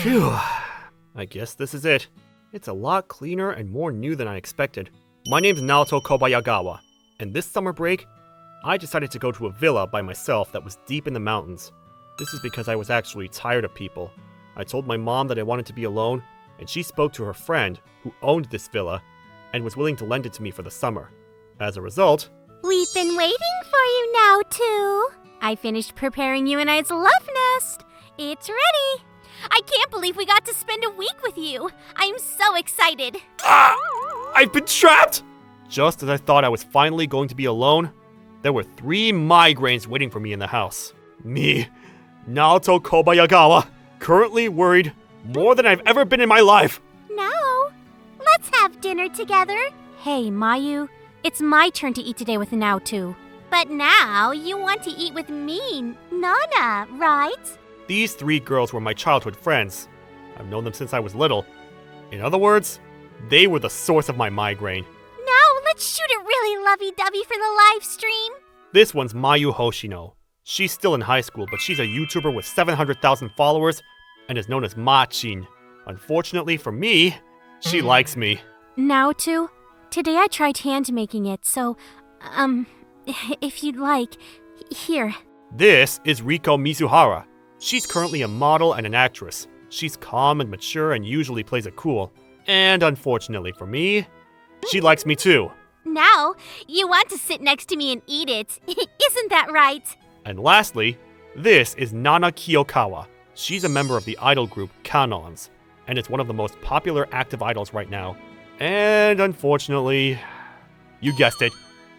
Phew. I guess this is it. It's a lot cleaner and more new than I expected. My name's Naoto Kobayagawa, and this summer break, I decided to go to a villa by myself that was deep in the mountains. This is because I was actually tired of people. I told my mom that I wanted to be alone, and she spoke to her friend who owned this villa and was willing to lend it to me for the summer. As a result, we've been waiting for you now, too. I finished preparing you and I's love nest. It's ready. I can't believe we got to spend a week with you. I'm so excited. I've been trapped! Just as I thought I was finally going to be alone, there were 3 migraines waiting for me in the house. Me, Naoto Kobayagawa, currently worried more than I've ever been in my life. No, let's have dinner together. Hey, Mayu, it's my turn to eat today with Naoto. But now you want to eat with me, Nana, right? These 3 girls were my childhood friends. I've known them since I was little. In other words, they were the source of my migraine. Now let's shoot it really lovey-dovey for the live stream. This one's Mayu Hoshino. She's still in high school, but she's a YouTuber with 700,000 followers and is known as Machin. Unfortunately for me, she likes me. Naoto, today I tried hand making it, so, if you'd like, here. This is Riko Mizuhara. She's currently a model and an actress. She's calm and mature and usually plays it cool. And unfortunately for me, she likes me too. Now, you want to sit next to me and eat it. Isn't that right? And lastly, this is Nana Kiyokawa. She's a member of the idol group Kanons, and it's one of the most popular active idols right now. And unfortunately, you guessed it,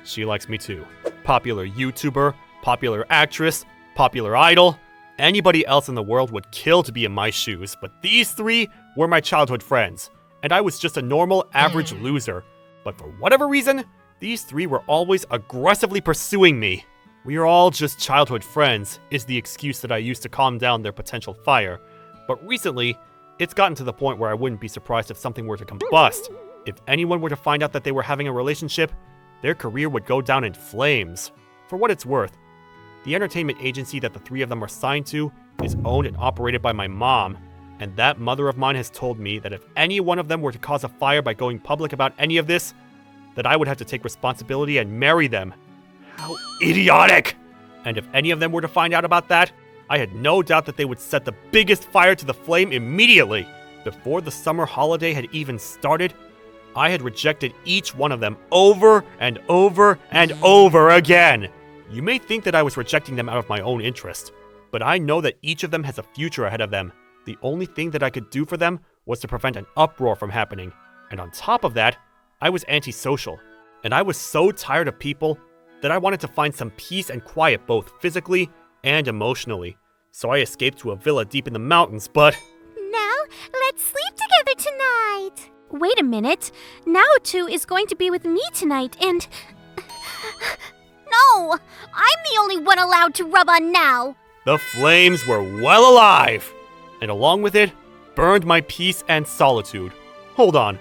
she likes me too. Popular YouTuber, popular actress, popular idol. Anybody else in the world would kill to be in my shoes, but these 3 were my childhood friends, and I was just a normal, average loser. But for whatever reason, these 3 were always aggressively pursuing me. We are all just childhood friends, is the excuse that I used to calm down their potential fire. But recently, it's gotten to the point where I wouldn't be surprised if something were to combust. If anyone were to find out that they were having a relationship, their career would go down in flames. For what it's worth, the entertainment agency that the 3 of them are signed to is owned and operated by my mom, and that mother of mine has told me that if any one of them were to cause a fire by going public about any of this, that I would have to take responsibility and marry them. How idiotic! And if any of them were to find out about that, I had no doubt that they would set the biggest fire to the flame immediately. Before the summer holiday had even started, I had rejected each one of them over and over and over again. You may think that I was rejecting them out of my own interest, but I know that each of them has a future ahead of them. The only thing that I could do for them was to prevent an uproar from happening. And on top of that, I was antisocial. And I was so tired of people that I wanted to find some peace and quiet both physically and emotionally. So I escaped to a villa deep in the mountains, but... Now, let's sleep together tonight. Wait a minute. Naoto is going to be with me tonight, and... No! I'm the only one allowed to rub on now! The flames were well alive! And along with it, burned my peace and solitude. Hold on.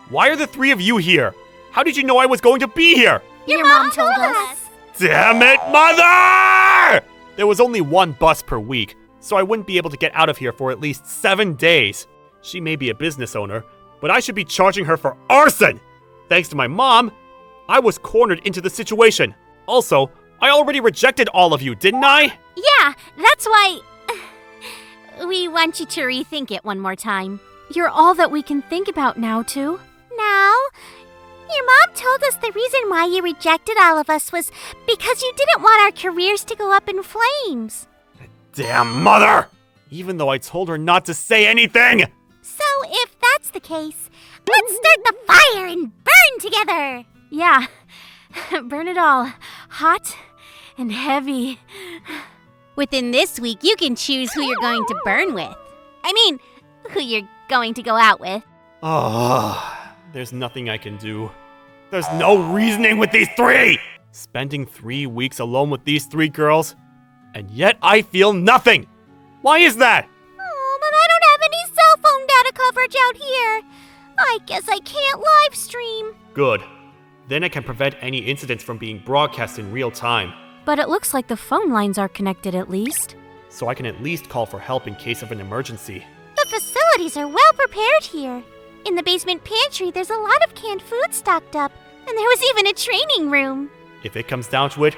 Why are the 3 of you here? How did you know I was going to be here? Your mom told us. Damn it, Mother! There was only 1 bus per week, so I wouldn't be able to get out of here for at least 7 days. She may be a business owner, but I should be charging her for arson! Thanks to my mom, I was cornered into the situation. Also, I already rejected all of you, didn't I? Yeah, that's why... We want you to rethink it one more time. You're all that we can think about now, too. Now? Your mom told us the reason why you rejected all of us was because you didn't want our careers to go up in flames. Damn mother! Even though I told her not to say anything! So, if that's the case, let's start the fire and burn together! Yeah, burn it all. Hot and heavy. Within this week, you can choose who you're going to burn with. I mean, who you're going to go out with. Oh, there's nothing I can do. There's no reasoning with these 3! Spending 3 weeks alone with these 3 girls, and yet I feel nothing! Why is that? Oh, but I don't have any cell phone data coverage out here. I guess I can't live stream. Good. Then I can prevent any incidents from being broadcast in real time. But it looks like the phone lines are connected at least. So I can at least call for help in case of an emergency. The facilities are well prepared here. In the basement pantry, there's a lot of canned food stocked up, and there was even a training room. If it comes down to it,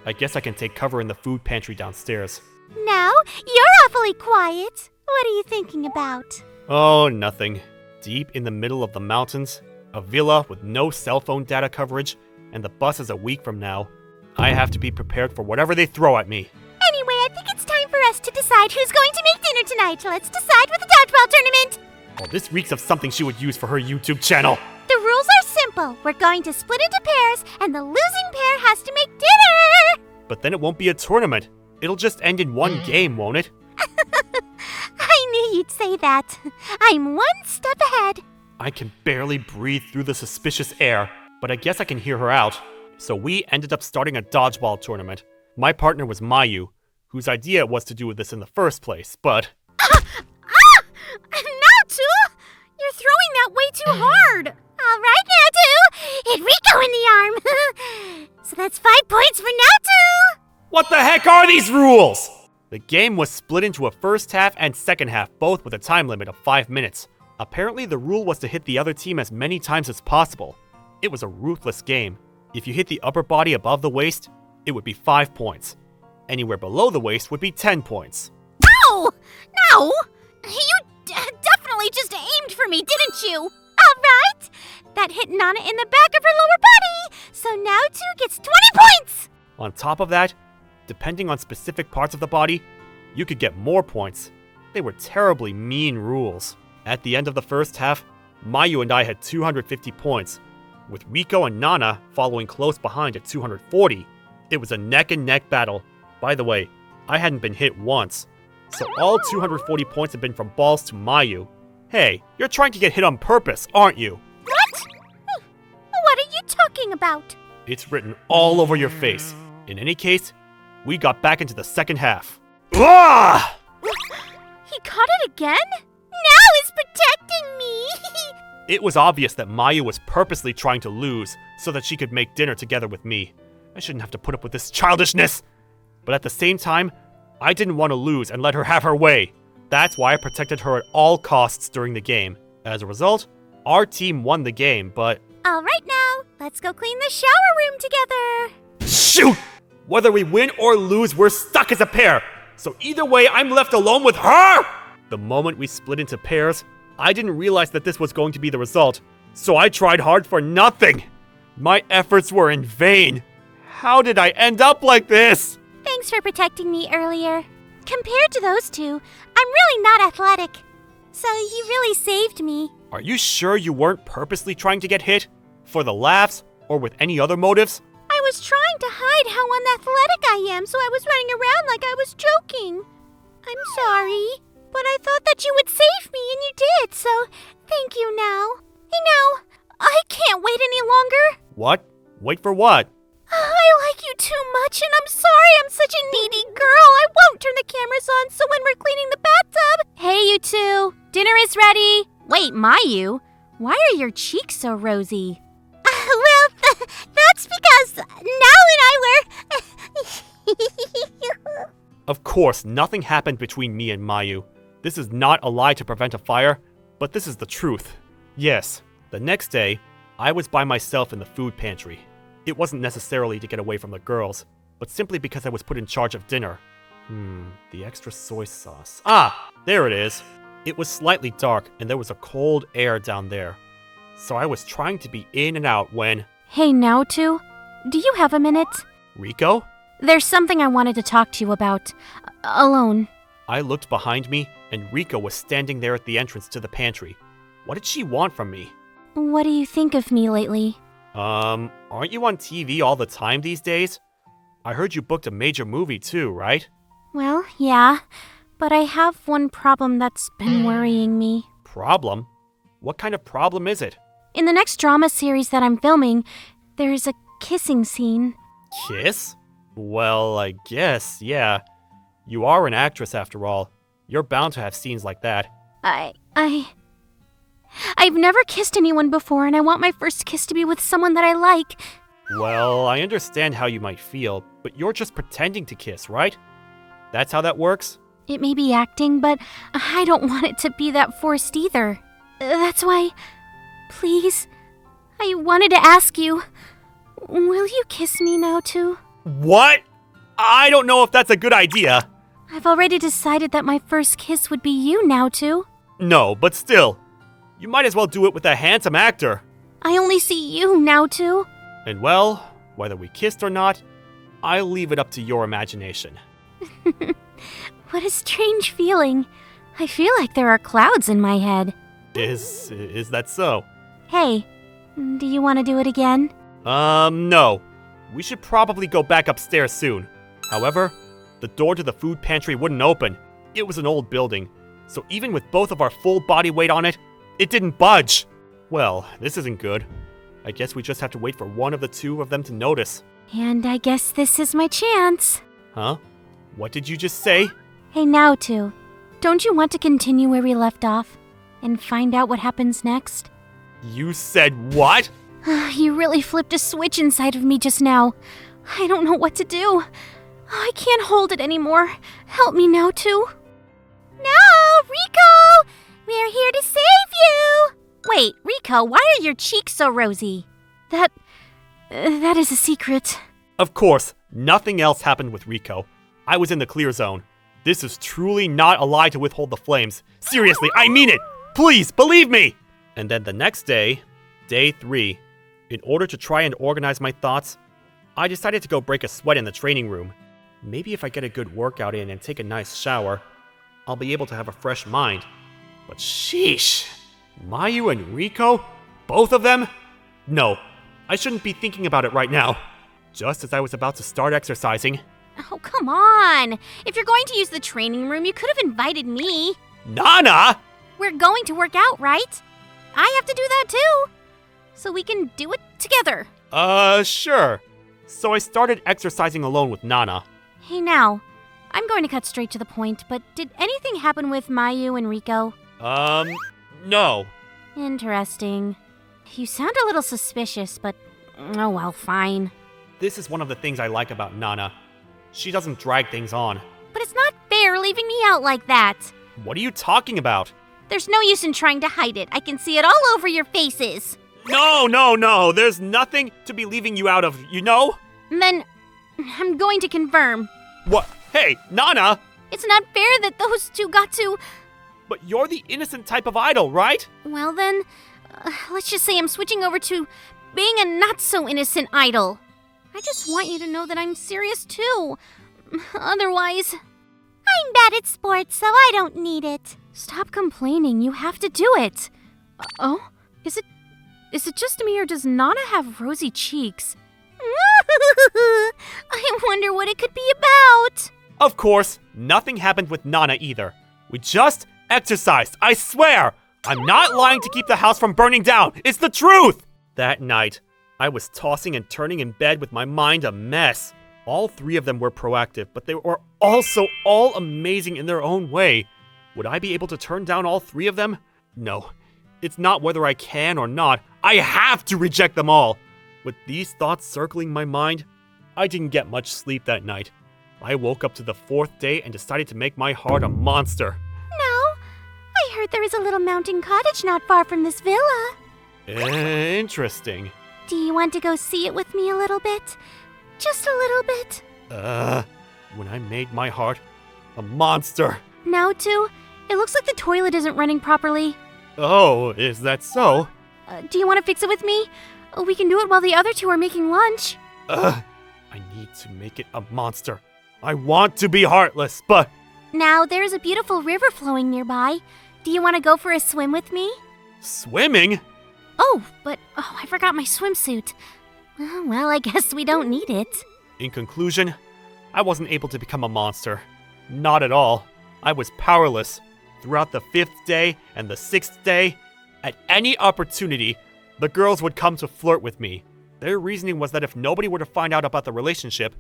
I guess I can take cover in the food pantry downstairs. Now, you're awfully quiet. What are you thinking about? Oh, nothing. Deep in the middle of the mountains, a villa with no cell phone data coverage, and the bus is a week from now. I have to be prepared for whatever they throw at me. Anyway, I think it's time for us to decide who's going to make dinner tonight. Let's decide with the dodgeball tournament. Well, this reeks of something she would use for her YouTube channel. The rules are simple. We're going to split into pairs, and the losing pair has to make dinner. But then it won't be a tournament. It'll just end in one game, won't it? I knew you'd say that. I'm one step ahead. I can barely breathe through the suspicious air, but I guess I can hear her out. So we ended up starting a dodgeball tournament. My partner was Mayu, whose idea it was to do this in the first place, but... Naoto! You're throwing that way too hard! All right, Naoto! Hit Rico in the arm! So that's 5 points for Naoto! What the heck are these rules? The game was split into a first half and second half, both with a time limit of 5 minutes. Apparently, the rule was to hit the other team as many times as possible. It was a ruthless game. If you hit the upper body above the waist, it would be 5 points. Anywhere below the waist would be 10 points. No! No! You definitely just aimed for me, didn't you? All right! That hit Nana in the back of her lower body, so Naoto gets 20 points! On top of that, depending on specific parts of the body, you could get more points. They were terribly mean rules. At the end of the first half, Mayu and I had 250 points, with Rico and Nana following close behind at 240. It was a neck-and-neck battle. By the way, I hadn't been hit once, so all 240 points had been from balls to Mayu. Hey, you're trying to get hit on purpose, aren't you? What? What are you talking about? It's written all over your face. In any case, we got back into the second half. Ah! He caught it again? Now he's protecting me! It was obvious that Mayu was purposely trying to lose so that she could make dinner together with me. I shouldn't have to put up with this childishness. But at the same time, I didn't want to lose and let her have her way. That's why I protected her at all costs during the game. As a result, our team won the game, but... All right now, let's go clean the shower room together. Shoot! Whether we win or lose, we're stuck as a pair. So either way, I'm left alone with her! The moment we split into pairs, I didn't realize that this was going to be the result. So I tried hard for nothing. My efforts were in vain. How did I end up like this? Thanks for protecting me earlier. Compared to those two, I'm really not athletic. So you really saved me. Are you sure you weren't purposely trying to get hit? For the laughs, or with any other motives? I was trying to hide how unathletic I am, so I was running around like I was joking. I'm sorry, but I thought that you would save me, and you did, so thank you now. Hey now, I can't wait any longer. What? Wait for what? I like you too much, and I'm sorry I'm such a needy girl. I won't turn the cameras on, so when we're cleaning the bathtub... Hey, you two. Dinner is ready. Wait, Mayu, why are your cheeks so rosy? That's because Now and I were... Of course, nothing happened between me and Mayu. This is not a lie to prevent a fire, but this is the truth. Yes, the next day, I was by myself in the food pantry. It wasn't necessarily to get away from the girls, but simply because I was put in charge of dinner. The extra soy sauce. Ah, there it is. It was slightly dark, and there was a cold air down there. So I was trying to be in and out when... Hey, Naoto, do you have a minute? Rico? There's something I wanted to talk to you about. Alone. I looked behind me, and Rico was standing there at the entrance to the pantry. What did she want from me? What do you think of me lately? Aren't you on TV all the time these days? I heard you booked a major movie too, right? Well, yeah, but I have one problem that's been worrying me. Problem? What kind of problem is it? In the next drama series that I'm filming, there's a kissing scene. Kiss? Well, I guess, yeah. You are an actress after all. You're bound to have scenes like that. I've never kissed anyone before, and I want my first kiss to be with someone that I like. Well, I understand how you might feel, but you're just pretending to kiss, right? That's how that works? It may be acting, but I don't want it to be that forced either. That's why, please, I wanted to ask you, will you kiss me now too? What? I don't know if that's a good idea. I've already decided that my first kiss would be you now too. No, but still, you might as well do it with a handsome actor. I only see you now too. And well, whether we kissed or not, I'll leave it up to your imagination. What a strange feeling. I feel like there are clouds in my head. Is that so? Hey, do you want to do it again? No. We should probably go back upstairs soon. However, the door to the food pantry wouldn't open. It was an old building, so even with both of our full body weight on it, it didn't budge. Well, this isn't good. I guess we just have to wait for one of the two of them to notice. And I guess this is my chance. Huh? What did you just say? Hey, now two, don't you want to continue where we left off and find out what happens next? You said what? You really flipped a switch inside of me just now. I don't know what to do. I can't hold it anymore. Help me now, too. No, Rico! We're here to save you! Wait, Rico, why are your cheeks so rosy? That is a secret. Of course, nothing else happened with Rico. I was in the clear zone. This is truly not a lie to withhold the flames. Seriously, I mean it! Please, believe me! And then the next day, day 3, in order to try and organize my thoughts, I decided to go break a sweat in the training room. Maybe if I get a good workout in and take a nice shower, I'll be able to have a fresh mind. But sheesh, Mayu and Rico? Both of them? No, I shouldn't be thinking about it right now. Just as I was about to start exercising. Oh, come on. If you're going to use the training room, you could have invited me. Nana! We're going to work out, right? I have to do that too. So we can do it together. Sure. So I started exercising alone with Nana. Hey now, I'm going to cut straight to the point, but did anything happen with Mayu and Rico? No. Interesting. You sound a little suspicious, but oh well, fine. This is one of the things I like about Nana. She doesn't drag things on. But it's not fair leaving me out like that. What are you talking about? There's no use in trying to hide it. I can see it all over your faces. No. There's nothing to be leaving you out of, you know? Then, I'm going to confirm. What? Hey, Nana! It's not fair that those two got to... But you're the innocent type of idol, right? Well then, let's just say I'm switching over to being a not-so-innocent idol. I just want you to know that I'm serious too. Otherwise... I'm bad at sports, so I don't need it. Stop complaining. You have to do it. Oh? Is it just me, or does Nana have rosy cheeks? I wonder what it could be about. Of course, nothing happened with Nana either. We just exercised, I swear! I'm not lying to keep the house from burning down. It's the truth! That night, I was tossing and turning in bed with my mind a mess. All 3 of them were proactive, but they were also all amazing in their own way. Would I be able to turn down all 3 of them? No. It's not whether I can or not. I have to reject them all. With these thoughts circling my mind, I didn't get much sleep that night. I woke up to the 4th day and decided to make my heart a monster. No, I heard there is a little mountain cottage not far from this villa. Interesting. Do you want to go see it with me a little bit? Just a little bit? When I made my heart a monster. Now, too, it looks like the toilet isn't running properly. Oh, is that so? Do you want to fix it with me? We can do it while the other 2 are making lunch. I need to make it a monster. I want to be heartless, but... Now, there is a beautiful river flowing nearby. Do you want to go for a swim with me? Swimming? Oh, I forgot my swimsuit. Well, I guess we don't need it. In conclusion, I wasn't able to become a monster. Not at all. I was powerless. Throughout the 5th day and the 6th day, at any opportunity, the girls would come to flirt with me. Their reasoning was that if nobody were to find out about the relationship,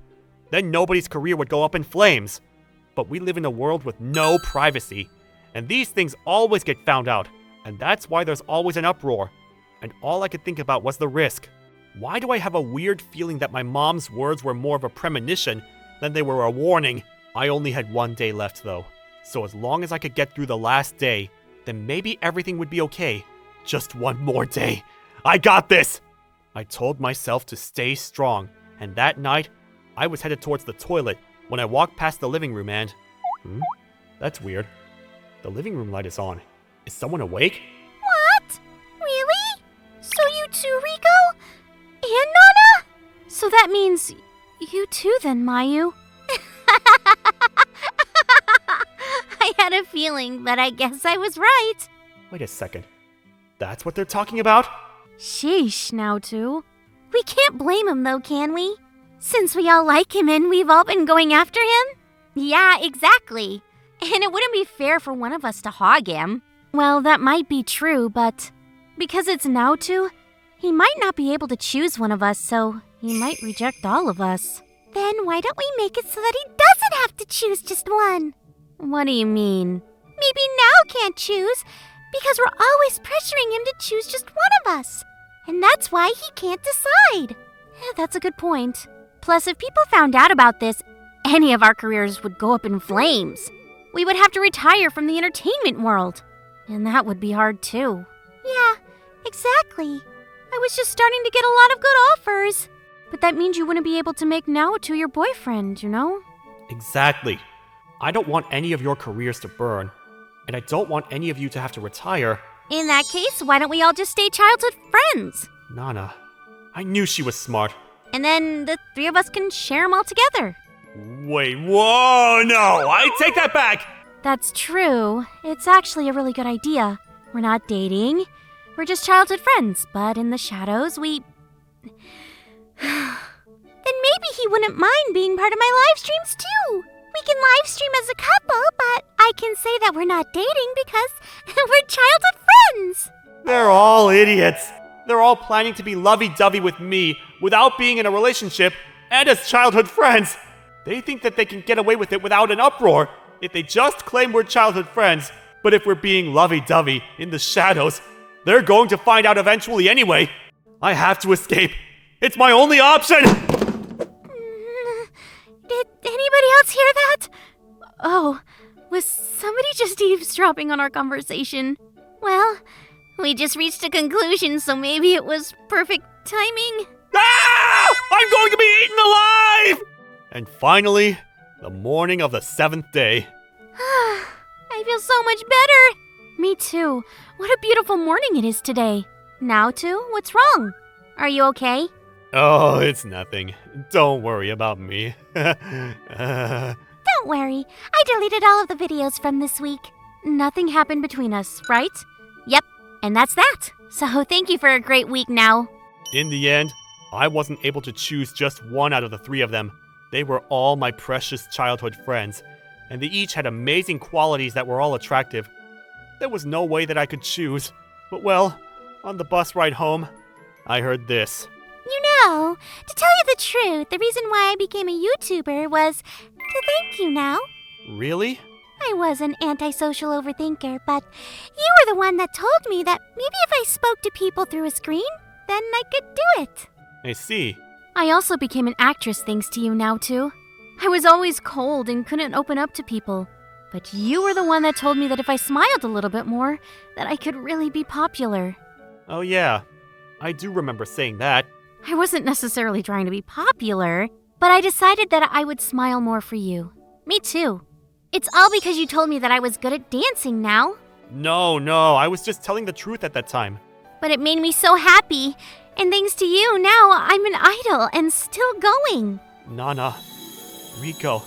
then nobody's career would go up in flames. But we live in a world with no privacy, and these things always get found out, and that's why there's always an uproar. And all I could think about was the risk. Why do I have a weird feeling that my mom's words were more of a premonition than they were a warning? I only had 1 day left, though. So as long as I could get through the last day, then maybe everything would be okay. Just one more day. I got this! I told myself to stay strong, and that night, I was headed towards the toilet when I walked past the living room and... That's weird. The living room light is on. Is someone awake? What? Really? So you too, Rico? And Nana? So that means you too then, Mayu. I had a feeling, but I guess I was right. Wait a second. That's what they're talking about? Sheesh, now too. We can't blame him though, can we? Since we all like him and we've all been going after him? Yeah, exactly. And it wouldn't be fair for one of us to hog him. Well, that might be true, but because it's Naoto, he might not be able to choose one of us, so he might reject all of us. Then why don't we make it so that he doesn't have to choose just one? What do you mean? Maybe Nao can't choose because we're always pressuring him to choose just one of us. And that's why he can't decide. That's a good point. Plus, if people found out about this, any of our careers would go up in flames. We would have to retire from the entertainment world. And that would be hard too. Yeah, exactly. I was just starting to get a lot of good offers. But that means you wouldn't be able to make Naoto your boyfriend, you know? Exactly. I don't want any of your careers to burn. And I don't want any of you to have to retire. In that case, why don't we all just stay childhood friends? Nana, I knew she was smart. And then the three of us can share them all together. Wait, whoa, no! I take that back! That's true. It's actually a really good idea. We're not dating. We're just childhood friends, but in the shadows, we... Then maybe he wouldn't mind being part of my live streams too. We can live stream as a couple, but I can say that we're not dating because we're childhood friends. They're all idiots. They're all planning to be lovey-dovey with me without being in a relationship and as childhood friends. They think that they can get away with it without an uproar if they just claim we're childhood friends. But if we're being lovey-dovey in the shadows, they're going to find out eventually anyway. I have to escape. It's my only option! Did anybody else hear that? Oh, was somebody just eavesdropping on our conversation? Well, we just reached a conclusion, so maybe it was perfect timing. Ah! I'm going to be eaten alive! And finally, the morning of the 7th day. I feel so much better. Me too. What a beautiful morning it is today. Naoto, what's wrong? Are you okay? Oh, it's nothing. Don't worry about me. Don't worry. I deleted all of the videos from this week. Nothing happened between us, right? Yep, and that's that. So thank you for a great week now. In the end, I wasn't able to choose just one out of the 3 of them. They were all my precious childhood friends, and they each had amazing qualities that were all attractive. There was no way that I could choose. But well, on the bus ride home, I heard this. You know, to tell you the truth, the reason why I became a YouTuber was to thank you now. Really? I was an antisocial overthinker, but you were the one that told me that maybe if I spoke to people through a screen, then I could do it. I see. I also became an actress thanks to you now, too. I was always cold and couldn't open up to people. But you were the one that told me that if I smiled a little bit more, that I could really be popular. Oh yeah, I do remember saying that. I wasn't necessarily trying to be popular, but I decided that I would smile more for you. Me too. It's all because you told me that I was good at dancing now. No, I was just telling the truth at that time. But it made me so happy. And thanks to you, now I'm an idol and still going. Nana, Rico,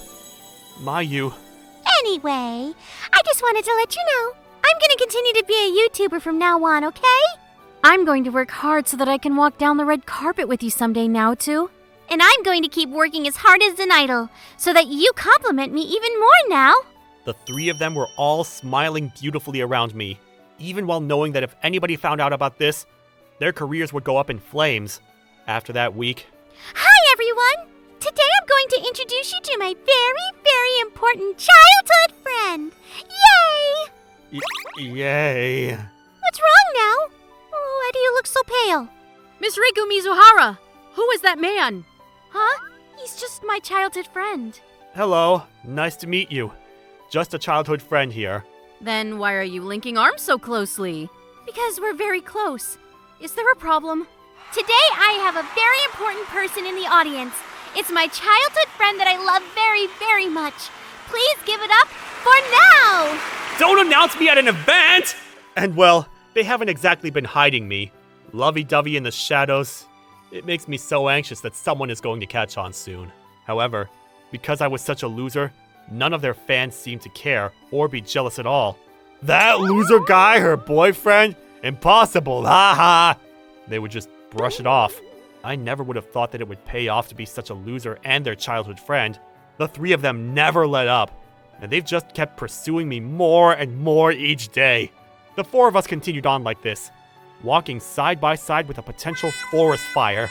Mayu. Anyway, I just wanted to let you know, I'm gonna continue to be a YouTuber from now on, okay? I'm going to work hard so that I can walk down the red carpet with you someday now, too. And I'm going to keep working as hard as an idol, so that you compliment me even more now. The 3 of them were all smiling beautifully around me, even while knowing that if anybody found out about this, their careers would go up in flames. After that week... Hi, everyone! Today I'm going to introduce you to my very, very important childhood friend! Yay! Yay. What's wrong now? Why do you look so pale? Miss Riku Mizuhara! Who is that man? Huh? He's just my childhood friend. Hello, nice to meet you. Just a childhood friend here. Then why are you linking arms so closely? Because we're very close. Is there a problem? Today I have a very important person in the audience. It's my childhood friend that I love very, very much. Please give it up for now! Don't announce me at an event! And well, they haven't exactly been hiding me. Lovey-dovey in the shadows. It makes me so anxious that someone is going to catch on soon. However, because I was such a loser, none of their fans seem to care or be jealous at all. That loser guy, her boyfriend? Impossible, haha! They would just brush it off. I never would have thought that it would pay off to be such a loser and their childhood friend. The three of them never let up, and they've just kept pursuing me more and more each day. The four of us continued on like this, walking side by side with a potential forest fire.